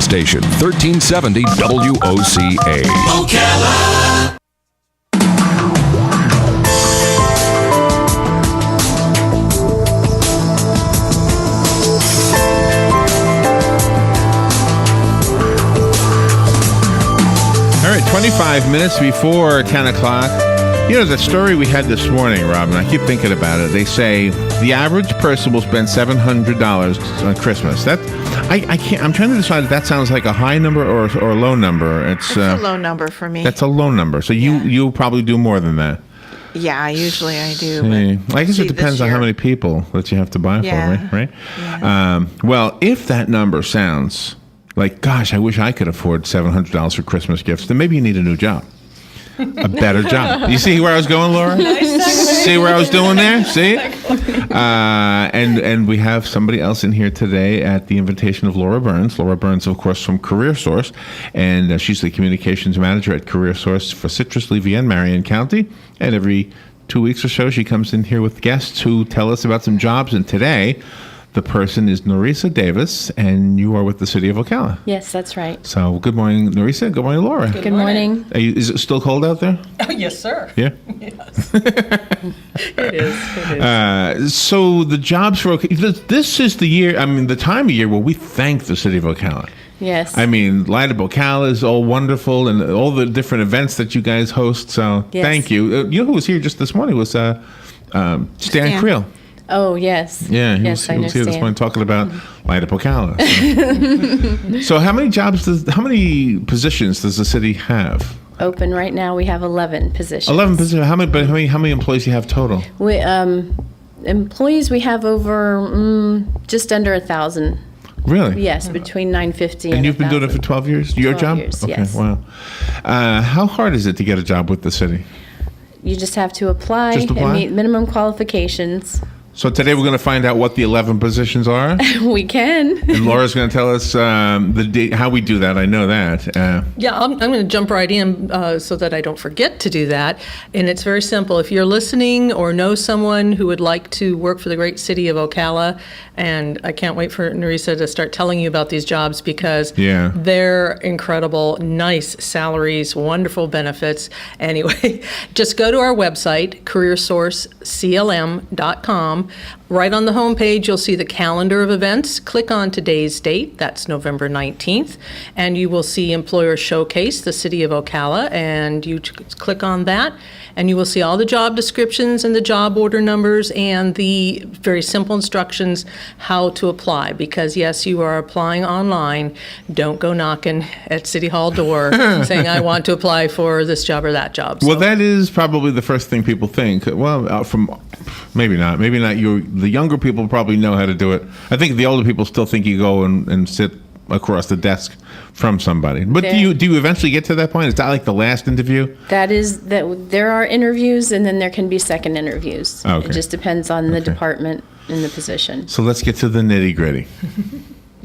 station, 1370 WOCA. Ocala. All right, 25 minutes before 10 o'clock. You know, the story we had this morning, Rob, and I keep thinking about it. They say the average person will spend $700 on Christmas. I can't. I'm trying to decide if that sounds like a high number or a low number. It's a low number for me. That's a low number. So you probably do more than that. Yeah, usually I do. I guess it depends on how many people that you have to buy for, right? Yeah. Well, if that number sounds like, gosh, I wish I could afford $700 for Christmas gifts, then maybe you need a new job. A better job. You see where I was going, Laura? See where I was doing there? See? And we have somebody else in here today at the invitation of Laura Byrnes. Laura Byrnes, of course, from CareerSource, and she's the communications manager at CareerSource for Citrus, Levy, and Marion County. And every 2 weeks or so, she comes in here with guests who tell us about some jobs. And today, the person is Nerissa Davis, and you are with the city of Ocala. Yes, that's right. So, good morning, Nerissa. Good morning, Laura. Good morning. Is it still cold out there? Oh, yes, sir. Yeah? Yes. It is. So, the jobs for Ocala, this is the year, the time of year where we thank the city of Ocala. Yes. Light Up Ocala is all wonderful, and all the different events that you guys host. So, Thank you. You know who was here just this morning was Stan Creel. Oh, yes. Yeah, he was here this morning talking about Light Up Ocala. So, so how many positions does the city have? Open right now, we have 11 positions. 11 positions. How many employees do you have total? We employees, we have over just under 1,000. Really? Yes, between 950 and you've been doing it for 12 years? Your 12 job? years, okay, yes. Wow. How hard is it to get a job with the city? You just have to apply and meet minimum qualifications. So today we're going to find out what the 11 positions are. We can. And Laura's going to tell us how we do that. I know that. Yeah, I'm going to jump right in so that I don't forget to do that. And it's very simple. If you're listening or know someone who would like to work for the great city of Ocala, and I can't wait for Nerissa to start telling you about these jobs because they're incredible, nice salaries, wonderful benefits. Anyway, just go to our website, careersourceclm.com. Right on the homepage, you'll see the calendar of events. Click on today's date, that's November 19th, and you will see Employer Showcase, the City of Ocala, and you click on that, and you will see all the job descriptions and the job order numbers and the very simple instructions how to apply, because yes, you are applying online. Don't go knocking at City Hall door saying, I want to apply for this job or that job. Well, that is probably the first thing people think. Well, maybe not. The younger people probably know how to do it. I think the older people still think you go and sit across the desk from somebody. But do you eventually get to that point? Is that like the last interview? There are interviews, and then there can be second interviews. Okay. It just depends on the department and the position. So let's get to the nitty gritty.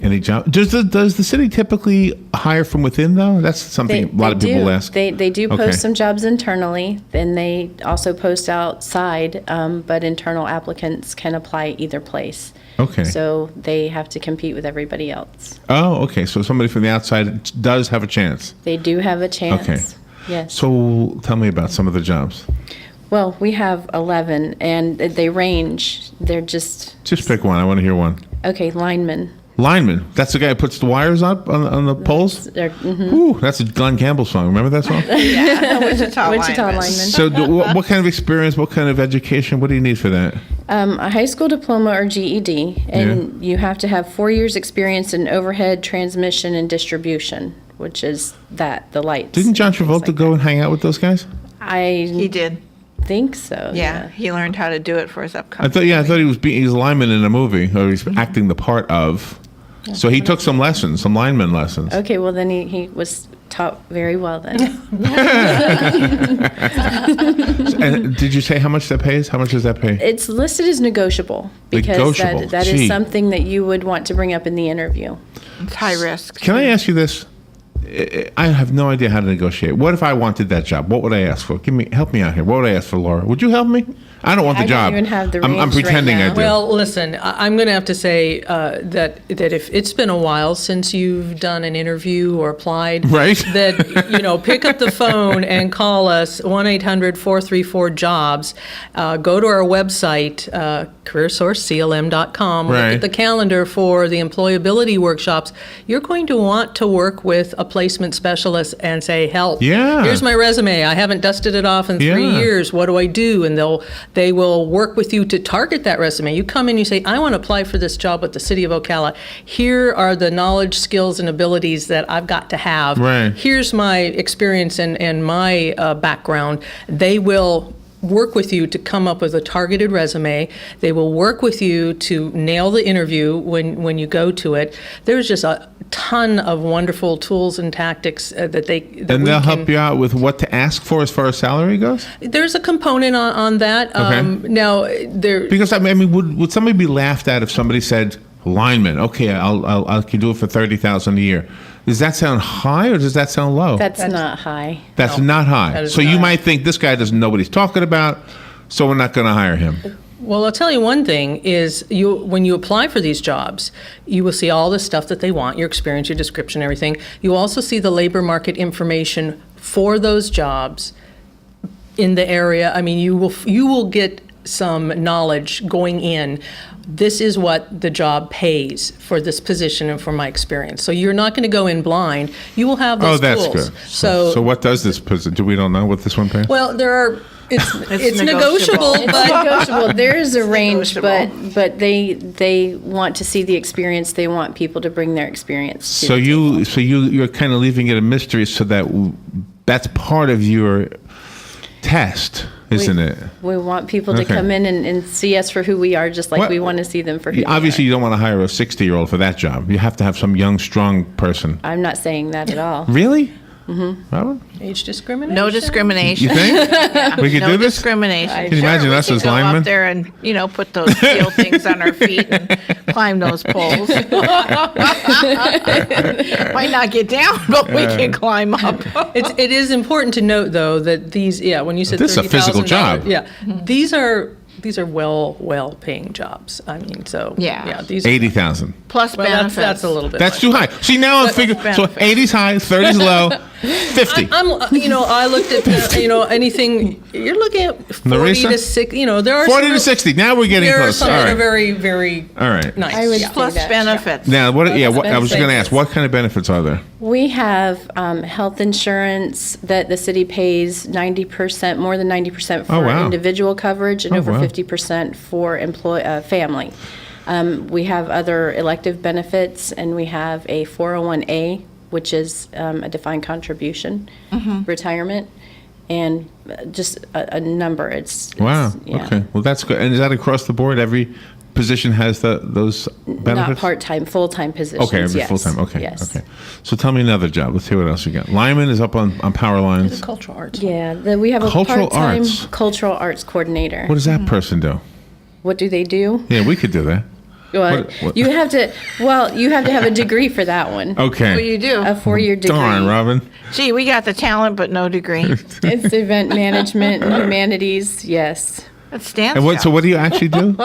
Any job? Does the city typically hire from within, though? That's something a lot of people ask. They do post some jobs internally, and they also post outside, but internal applicants can apply either place. Okay. So they have to compete with everybody else. Oh, okay. So somebody from the outside does have a chance. They do have a chance. Okay. Yes. So tell me about some of the jobs. Well, we have 11, and they range. They're just pick one. I want to hear one. Okay, lineman. Lineman. That's the guy who puts the wires up on the poles? Ooh, that's a Glenn Campbell song. Remember that song? Yeah, Wichita lineman. So what kind of experience, what kind of education, what do you need for that? A high school diploma or GED, and you have to have 4 years experience in overhead transmission and distribution, which is the lights. Didn't John Travolta go and hang out with those guys? He did. Think so. Yeah, he learned how to do it for his upcoming. I thought he was a lineman in a movie, or he's acting the part of. So he took some lineman lessons. Okay, well then he was taught very well then. And did you say how much that pays? How much does that pay? It's listed as negotiable because that is something that you would want to bring up in the interview. It's high risk. Can I ask you this? I have no idea how to negotiate. What if I wanted that job? What would I ask for? Help me out here. What would I ask for, Laura? Would you help me? I don't want the I job. don't even have the I'm range pretending right I now. do. Well, listen, I'm going to have to say that if it's been a while since you've done an interview or applied, Right. that, pick up the phone and call us, 1-800-434-JOBS. Go to our website, careersourceclm.com. Look Right. at the calendar for the employability workshops. You're going to want to work with a placement specialist and say, help. Yeah. Here's my resume. I haven't dusted it off in 3 Yeah. years. What do I do? And they will work with you to target that resume. You come in, you say, I want to apply for this job with the City of Ocala. Here are the knowledge, skills, and abilities that I've got to have. Right. Here's my experience and my background. They will work with you to come up with a targeted resume. They will work with you to nail the interview when you go to it. There's just a ton of wonderful tools and tactics that and we they'll can, help you out with what to ask for as far as salary goes? There's a component on that. Okay. Now, there. Because, I mean, would somebody be laughed at if somebody said, lineman, okay, I can do it for $30,000 a year. Does that sound high or does that sound low? That's not high. That's No, not high. that is So you not. might think this guy doesn't know what he's talking about, so we're not going to hire him. Well, I'll tell you one thing is when you apply for these jobs, you will see all the stuff that they want, your experience, your description, everything. You also see the labor market information for those jobs in the area. I mean, you will get some knowledge going in. This is what the job pays for this position and for my experience. So you're not going to go in blind. You will have those that's tools. good. So what does this position? We don't know what this one pays? well, there are. It's negotiable. negotiable, It's but negotiable. There is a range, negotiable. but they want to see the experience. They want people to bring their experience. To So the table. you're kind of leaving it a mystery so that that's part of your test, isn't it? We want people to Okay. come in and see us for who we are, just like What- we want to see them for who they Obviously, are. you don't want to hire a 60-year-old for that job. You have to have some young, strong person. I'm not saying that at all. Really? Mm-hmm. Robin? age discrimination. No discrimination. You think? We could No do this? discrimination. Can you imagine we us can as go linemen? up there and, put those steel things on our feet and climb those poles. Might not get down, but we can climb up. It is important to note, though, that these, when you said This is a physical $30,000, job. Yeah, these are well-paying jobs. I mean, so Yeah. these 80,000. Plus well, benefits. that's a little bit. That's much. too high. See, now I'm figuring. So benefits. 80's high, 30's low, 50. I looked at anything. You're looking at 40 Nerissa? to 60. There are 40 some, to 60. Now we're getting There are close. some All that are right. very, very All right. nice. I would yeah. say Plus that. benefits. Now, I was just going to benefits. ask, what kind of benefits are there? We have health insurance that the city pays 90%, more than 90% for Oh, wow. individual coverage and Oh, over wow. 50% for family. We have other elective benefits, and we have a 401A, which is a defined contribution retirement, and just a number. Wow. Yeah. Okay. Well, that's good. And is that across the board? Every position has those benefits? Not part-time, full-time positions. Okay, every yes. full-time. Okay. Yes. Okay. So tell me another job. Let's see what else you got. Lineman is up on power lines. Cultural arts. Yeah, we have a Cultural part-time arts. cultural arts coordinator. What does that person do? What do they do? Yeah, we could do that. Well, What- you have to have a degree for that one. Okay. What do you do? A 4-year degree. Darn, Robin. Gee, we got the talent, but no degree. It's event management and humanities. Yes. That's Stan's And so job. what do you actually do?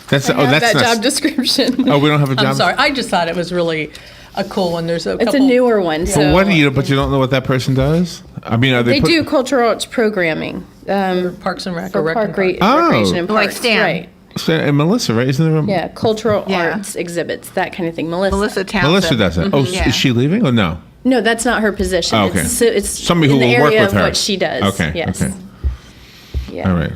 That's I have that's that not. job description. Oh, we don't have a job. I'm sorry. I just thought it was really a cool one. There's a It's a couple. newer one. So But what do you? But you don't know what that person does. I mean, are they? they do cultural arts programming Parks and Rec for or Rec and Park. recreation and Like parks. Stan. Right. And Melissa, right? Isn't there? Yeah, cultural Yeah. arts exhibits, that kind of thing. Melissa. Melissa Townsend. Melissa does it. Oh, Yeah. is she leaving or no? No, that's not her position. Oh, okay. It's Somebody who in the will work area with of her. what she does. Okay, Yes. okay. Yeah. All right.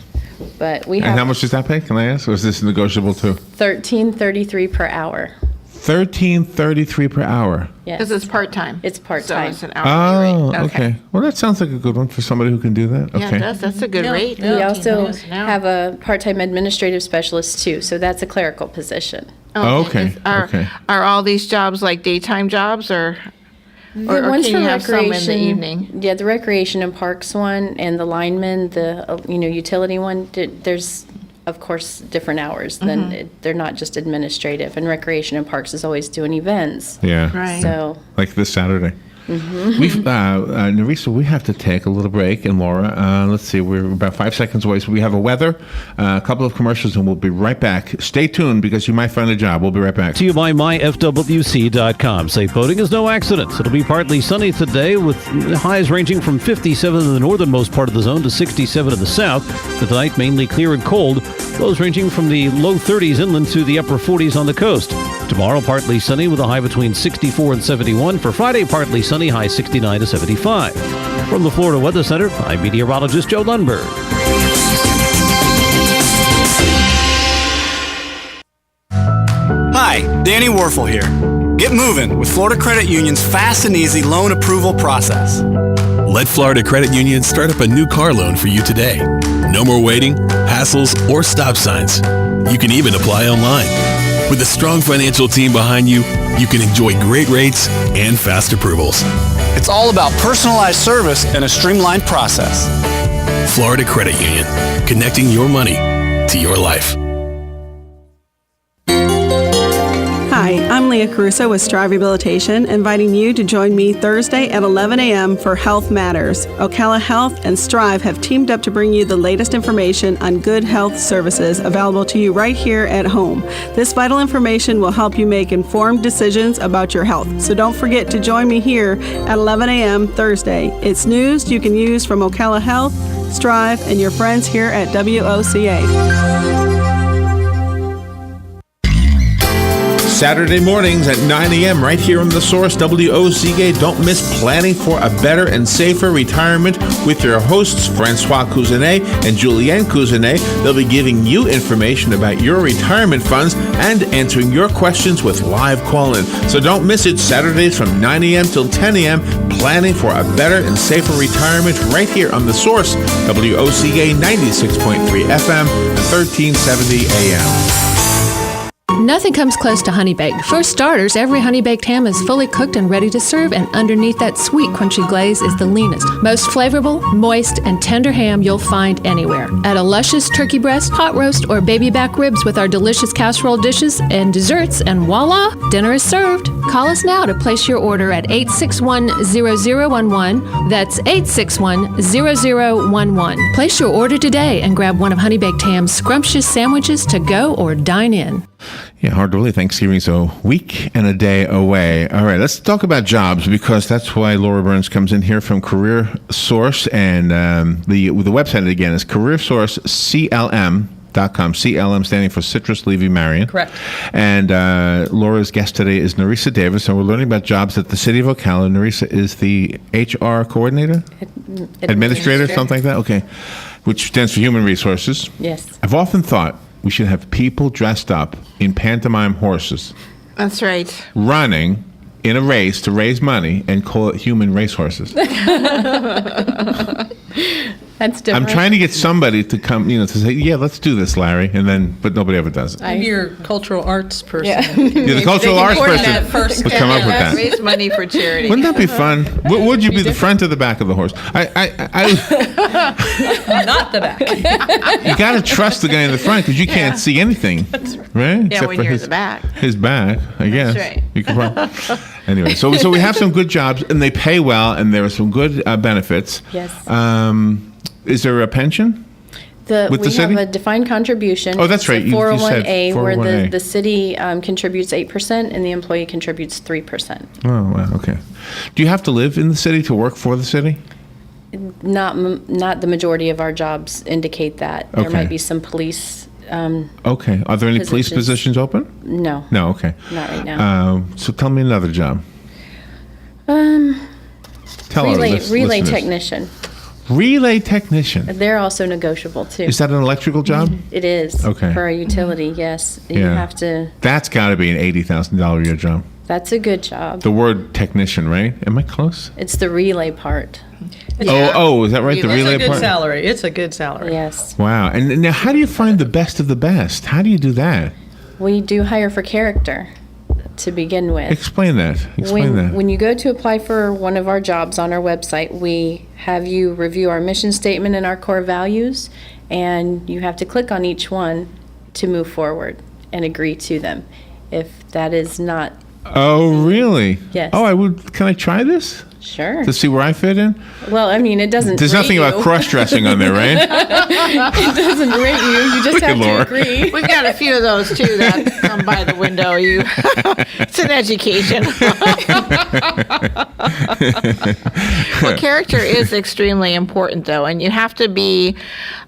But we And have how much does that pay? Can I ask? Or is this negotiable too? $13.33 per hour. $13.33 per hour. Yes. Because it's part-time. It's part-time. So it's an hourly Oh, rate. okay. Well, that sounds like a good one for somebody who can do that. Yeah, Okay. that's a good Yeah, rate. yeah. We also $13 an hour. have a part-time administrative specialist too, so that's a clerical position. Oh, okay, okay. Are all these jobs like daytime jobs or The or ones can for you have some in the recreation- evening? Yeah, the recreation and parks one and the lineman, the utility one. There's of course, different hours. Then they're not just administrative. And Recreation and Parks is always doing events. Yeah. Right. So, Like this Saturday. We've, Nerissa, we have to take a little break, and Laura, let's see, we're about 5 seconds away, so we have a weather, a couple of commercials, and we'll be right back. Stay tuned, because you might find a job. We'll be right back. To you by myfwc.com. Safe boating is no accident. It'll be partly sunny today with highs ranging from 57 in the northernmost part of the zone to 67 in the south. Tonight, mainly clear and cold. Lows ranging from the low 30s inland to the upper 40s on the coast. Tomorrow, partly sunny with a high between 64 and 71. For Friday, partly sunny, high 69 to 75. From the Florida Weather Center, I'm meteorologist Joe Lundberg. Hi, Danny Warfel here. Get moving with Florida Credit Union's fast and easy loan approval process. Let Florida Credit Union start up a new car loan for you today. No more waiting, hassles, or stop signs. You can even apply online. With a strong financial team behind you, you can enjoy great rates and fast approvals. It's all about personalized service and a streamlined process. Florida Credit Union, connecting your money to your life. Hi, I'm Leah Caruso with Strive Rehabilitation, inviting you to join me Thursday at 11 a.m. for Health Matters. Ocala Health and Strive have teamed up to bring you the latest information on good health services available to you right here at home. This vital information will help you make informed decisions about your health. So don't forget to join me here at 11 a.m. Thursday. It's news you can use from Ocala Health, Strive, and your friends here at WOCA. Saturday mornings at 9 a.m. right here on The Source, WOCA. Don't miss Planning for a Better and Safer Retirement with your hosts, Francois Cousinet and Julianne Cousinet. They'll be giving you information about your retirement funds and answering your questions with live call-in. So don't miss it, Saturdays from 9 a.m. till 10 a.m. Planning for a Better and Safer Retirement right here on The Source, WOCA 96.3 FM and 1370 AM. Nothing comes close to honey baked. For starters, every honey baked ham is fully cooked and ready to serve, and underneath that sweet, crunchy glaze is the leanest, most flavorful, moist, and tender ham you'll find anywhere. Add a luscious turkey breast, pot roast, or baby back ribs with our delicious casserole dishes and desserts, and voila, dinner is served. Call us now to place your order at 861-0011. That's 861-0011. Place your order today and grab one of Honey Baked Ham's scrumptious sandwiches to go or dine in. Yeah, hard to believe Thanksgiving's a week and a day away. All right, let's talk about jobs, because that's why Laura Byrnes comes in here from Career Source, and the website again is careersourceclm.com. CLM standing for Citrus Levy Marion. Correct. And Laura's guest today is Nerissa Davis, and we're learning about jobs at the City of Ocala. Nerissa is the HR coordinator? Administrator, something like that? Okay. Which stands for Human Resources. yes. I've often thought we should have people dressed up in pantomime horses That's right. running in a race to raise money and call it human racehorses. That's different. I'm trying to get somebody to come, to say, yeah, let's do this, Larry, but nobody ever does it. Maybe your cultural arts person. Yeah, the cultural arts person would come up with that. Raise money for charity. Wouldn't that be fun? Would you be the front or the back of the horse? Not the back. You got to trust the guy in the front, because you can't see anything, right? Yeah, Except when for you're his, in the back. His back, I guess. right. You could probably, anyway, so we have some good jobs, and they pay well, and there are some good benefits. Yes. Is there a pension? We With the have city? a defined contribution. Oh, that's right. It's a You said 401A, where 401A. the city contributes 8% and the employee contributes 3%. Oh, wow, okay. Do you have to live in the city to work for the city? Not the majority of our jobs indicate that. There Okay. might be some police. Okay. Are there any police positions open? No. No, okay. Not right now. So tell me another job. Tell our Relay listeners. technician. Relay technician. They're also negotiable too. Is that an electrical job? It is. Okay. For a utility, yes. You Yeah. have to. That's got to be an $80,000 a year job. That's a good job. The word technician, right? Am I close? It's the relay part. Oh, is that right? The Relay. relay It's a good part? salary. It's a good salary. Yes. Wow. And now, how do you find the best of the best? How do you do that? We do hire for character to begin with. Explain that. Explain that. When you go to apply for one of our jobs on our website, we have you review our mission statement and our core values, and you have to click on each one to move forward and agree to them. If that is not, Oh, really? Yes. Oh, can I try this sure. to see where I fit in? Well, I mean, it doesn't There's rate nothing you. about cross-dressing on there, right? It doesn't rate you. You just have Laura. to agree. We've got a few of those too that come by the window. It's an education. Well, character is extremely important, though, and you have to be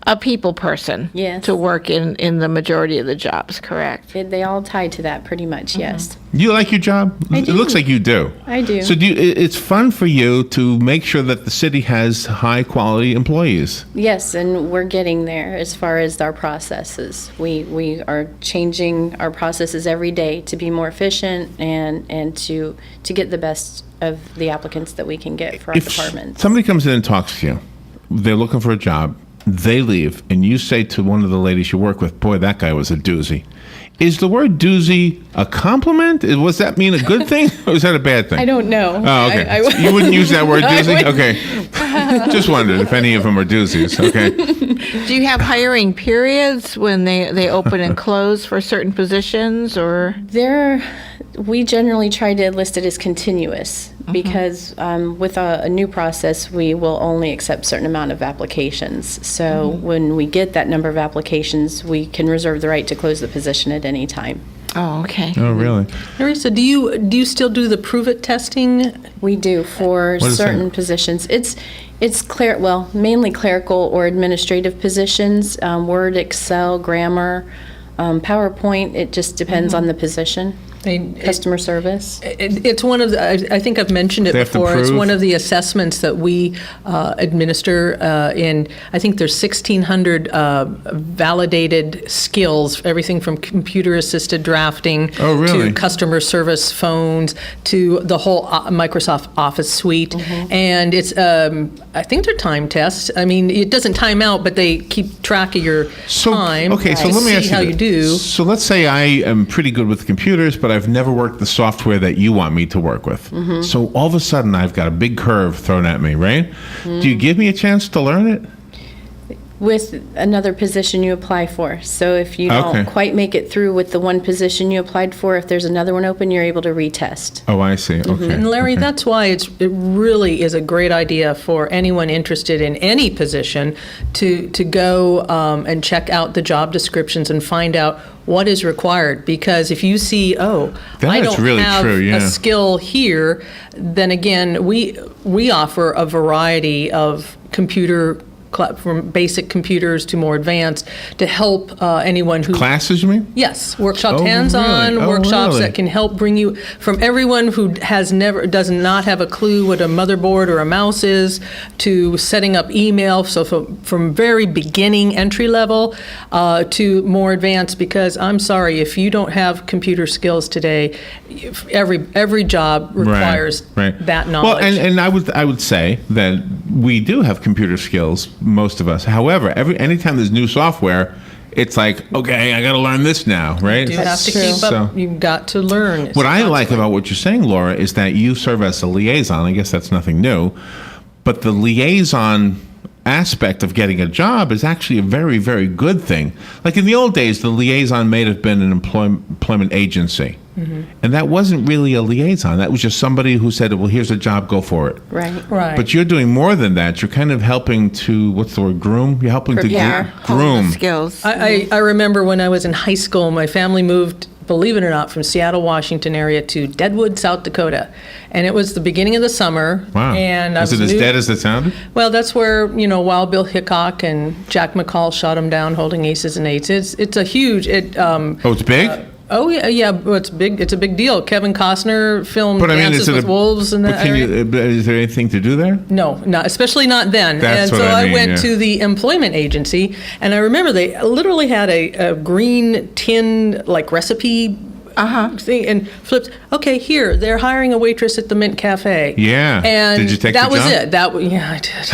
a people person Yes. to work in the majority of the jobs. Correct. They all tie to that pretty much, yes. You like your job? I It do. looks like you do. I do. So it's fun for you to make sure that the city has high-quality employees. Yes, and we're getting there as far as our processes. We are changing our processes every day to be more efficient and to get the best of the applicants that we can get for our If departments. somebody comes in and talks to you, they're looking for a job, they leave, and you say to one of the ladies you work with, boy, that guy was a doozy. Is the word doozy a compliment? Was that mean a good thing, or is that a bad thing? I don't know. Oh, okay. I You wouldn't use that word I doozy? wouldn't. Okay. Just wondered if any of them are doozies. Okay. Do you have hiring periods when they open and close for certain positions, or? We generally try to list it as continuous because with a new process, we will only accept certain amount of applications. So when we get that number of applications, we can reserve the right to close the position at any time. Oh, okay. Oh, really? Nerissa, do you still do the prove-it testing? We do for What is certain that? positions. It's mainly clerical or administrative positions, Word, Excel, grammar, PowerPoint. It just depends on the position. Customer service. It's one of the, I think I've mentioned it They have to before, it's prove? one of the assessments that we administer in, I think there's 1,600 validated skills, everything from computer-assisted drafting Oh, really? to customer service phones to the whole Microsoft Office suite. And it's, I think they're time tests. I mean, it doesn't time out, but they keep track of your time. Okay, so to let me ask see you how this. you do. So let's say I am pretty good with computers, but I've never worked the software that you want me to work with. So all of a sudden, I've got a big curve thrown at me, right? Do you give me a chance to learn it? With another position you apply for. So if you Okay. don't quite make it through with the one position you applied for, if there's another one open, you're able to retest. Oh, I see. Okay. And Larry, okay. that's why it really is a great idea for anyone interested in any position to go and check out the job descriptions and find out what is required. Because if you see, I That's don't really have true, yeah. a skill here, then again, we offer a variety of from basic computers to more advanced, to help anyone who... Classes, you mean? Yes, workshops, Oh, hands-on really? Oh, workshops really? that can help bring you, from everyone who does not have a clue what a motherboard or a mouse is, to setting up email, so from very beginning entry level to more advanced, because I'm sorry, if you don't have computer skills today, every job requires that knowledge. Well, and I would say that we do have computer skills, most of us. However, anytime there's new software, it's like, okay, I got to learn this now, right? You have to keep up. You've got to learn. What I like about what you're saying, Laura, is that you serve as a liaison. I guess that's nothing new, but the liaison aspect of getting a job is actually a very, very good thing. Like in the old days, the liaison may have been an employment agency. And that wasn't really a liaison. That was just somebody who said, well, here's a job, go for it. Right. But you're doing more than that. You're kind of helping to, what's the word, groom? You're helping Prepare. to groom. Skills. I remember when I was in high school, my family moved, believe it or not, from Seattle, Washington area to Deadwood, South Dakota. And it was the beginning of the summer. Wow. And I Is it was as new- dead as it sounded? Well, that's where, Wild Bill Hickok and Jack McCall shot him down holding aces and eights. It's a huge... Oh, it's big? Oh, yeah, well, it's big. It's a big deal. Kevin Costner filmed But I mean, Dances is it with Wolves in but that can area. is there anything to do there? No, especially not then. That's and what so I I mean, went yeah. to the employment agency, and I remember they literally had a green tin, like, recipe thing and flipped. Okay, here they're hiring a waitress at the Mint Cafe. Yeah. And did you take that the was job? it. Yeah, I did.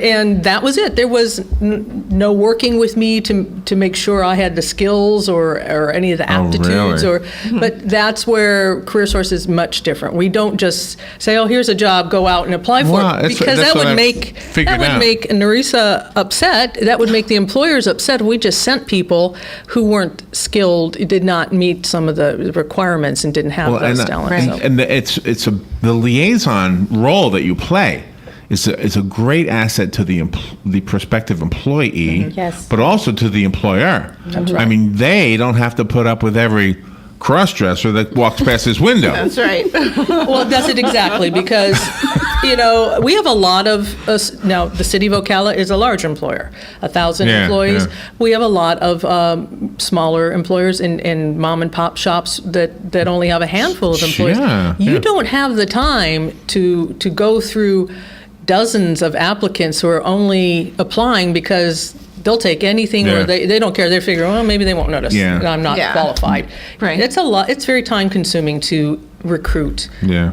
And that was it. There was no working with me to make sure I had the skills or any of the aptitudes really? But that's where CareerSource is much different. We don't just say, "Oh, here's a job, go out and apply for Well, it," that's because that what would I've make figured out. Nerissa upset. That would make the employers upset. We just sent people who weren't skilled, did not meet some of the requirements, and didn't have those talents. So. And the liaison role that you play is a great asset to the prospective employee, Yes. but also to the employer. That's right. I mean, they don't have to put up with every cross-dresser that walks past his window. That's right. Well, that's it exactly, because, we have a lot of, now, the city of Ocala is a large employer, 1,000 Yeah, employees. yeah. We have a lot of smaller employers and mom and pop shops that only have a handful of employees. Yeah, You yeah. don't have the time to go through dozens of applicants who are only applying because they'll take anything, Yeah. or they don't care. They figure, well, maybe they won't notice Yeah. that I'm not Yeah. qualified. Right. It's a lot. It's very time consuming to recruit Yeah.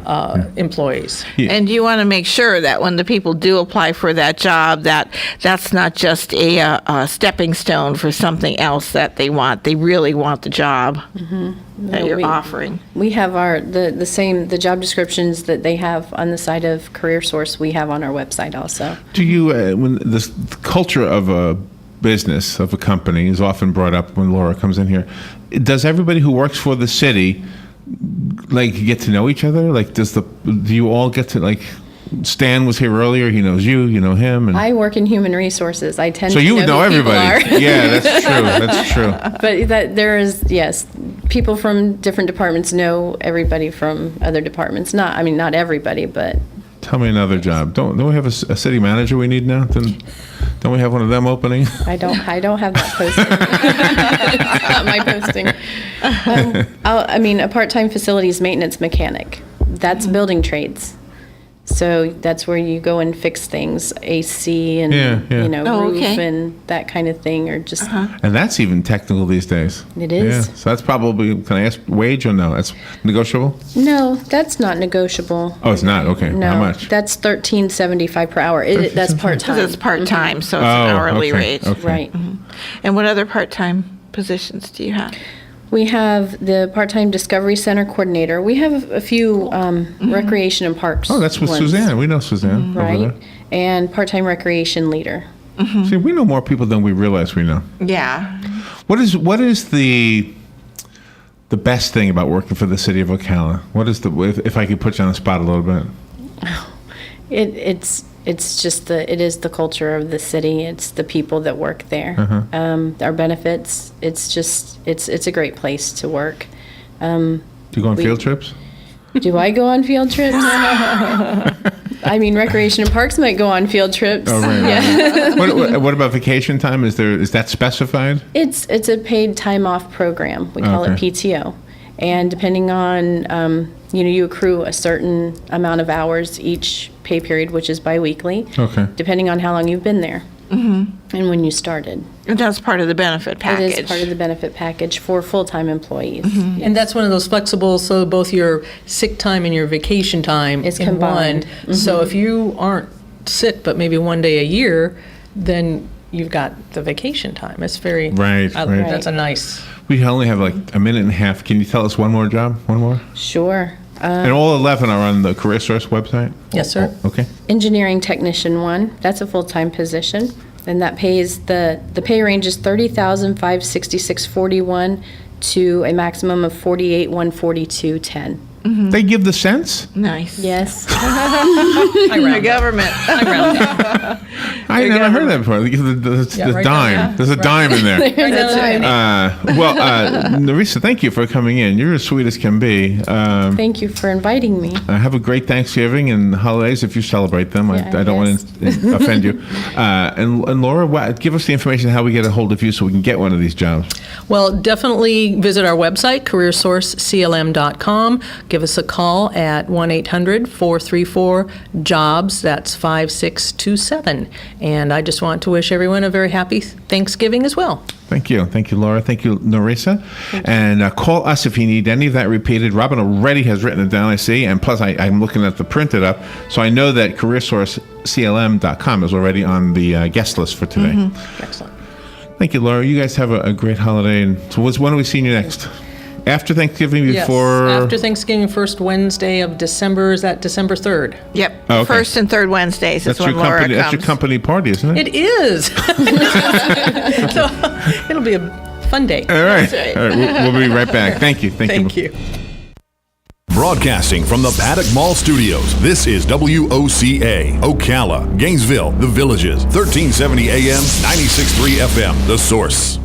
employees. And you want to make sure that when the people do apply for that job, that's not just a stepping stone for something else that they want. They really want the job that you're offering. We have the job descriptions that they have on the side of CareerSource, we have on our website also. Do you, when the culture of a business, of a company, is often brought up when Laura comes in here, does everybody who works for the city get to know each other? Do you all get to, Stan was here earlier, he knows you know him, and I work in human resources. I tend so to you would know who people everybody. are. Yeah, that's true. That's true. But that there is, yes, people from different departments know everybody from other departments. Not everybody, but Tell me another job. Don't we have a city manager we need now? Don't we have one of them opening? I don't have that posting. It's not my posting. A part-time facilities maintenance mechanic. That's building trades. So that's where you go and fix things, AC and roof and that kind of thing, or just. And that's even technical these days. It is. Yeah. So that's probably. Can I ask wage or no? That's negotiable. No, that's not negotiable. Oh, it's not. Okay. No, How much? that's $13.75 per hour. That's part-time. Because it's part-time, so it's an hourly rate. Okay. Right. And what other part-time positions do you have? We have the part-time Discovery Center coordinator. We have a few recreation and parks. Oh, that's with ones. Suzanne. We know Suzanne. over Right. there. And part-time recreation leader. See, we know more people than we realize we know. Yeah. What is the best thing about working for the city of Ocala? What is if I could put you on the spot a little bit? It is the culture of the city. It's the people that work there. Our benefits. It's a great place to work. Do you go on field trips? Do I go on field trips? Recreation and parks might go on field trips. Oh, right. Yeah. What about vacation time? Is that specified? It's a paid time off program. We call it PTO. And depending on, you accrue a certain amount of hours each pay period, which is biweekly. Okay. Depending on how long you've been there. And when you started. And that's part of the benefit package. It is part of the benefit package for full-time employees. And that's one of those flexible, so both your sick time and your vacation time Is in combined. one. So if you aren't sick, but maybe one day a year, then you've got the vacation time. It's very Right. That's a nice. We only have a minute and a half. Can you tell us one more job? One more? Sure. And all 11 are on the CareerSource website? Yes, sir. Oh, okay. Engineering technician 1, that's a full-time position. And that pays, the pay range is $30,566.41 to a maximum of $48,142.10. They give the cents? Nice. Yes. The government. I never heard that before. They give the right dime. there. There's a dime in there. That's right. Nerissa, thank you for coming in. You're as sweet as can be. Thank you for inviting me. Have a great Thanksgiving and holidays if you celebrate them. Yeah, I don't want to offend you. And Laura, give us the information how we get a hold of you so we can get one of these jobs. Well, definitely visit our website, careersourceclm.com. give us a call at 1-800-434-JOBS. That's 5627. And I just want to wish everyone a very happy Thanksgiving as well. Thank you. Thank you, Laura. Thank you, Nerissa. And call us if you need any of that repeated. Robin already has written it down, I see. And plus, I'm looking at the printed up. So I know that CareerSourceCLM.com is already on the guest list for today. Excellent. Thank you, Laura. You guys have a great holiday. And so when are we seeing you next? After Thanksgiving, before? Yes, after Thanksgiving, first Wednesday of December. Is that December 3rd? Yep. Oh, okay. First and third Wednesdays is when Laura comes. That's your company party, isn't it? It is. So it'll be a fun day. All right. That's right. All right. We'll be right back. Thank you. Thank you. Broadcasting from the Paddock Mall Studios, this is WOCA, Ocala, Gainesville, The Villages, 1370 AM, 96.3 FM, The Source.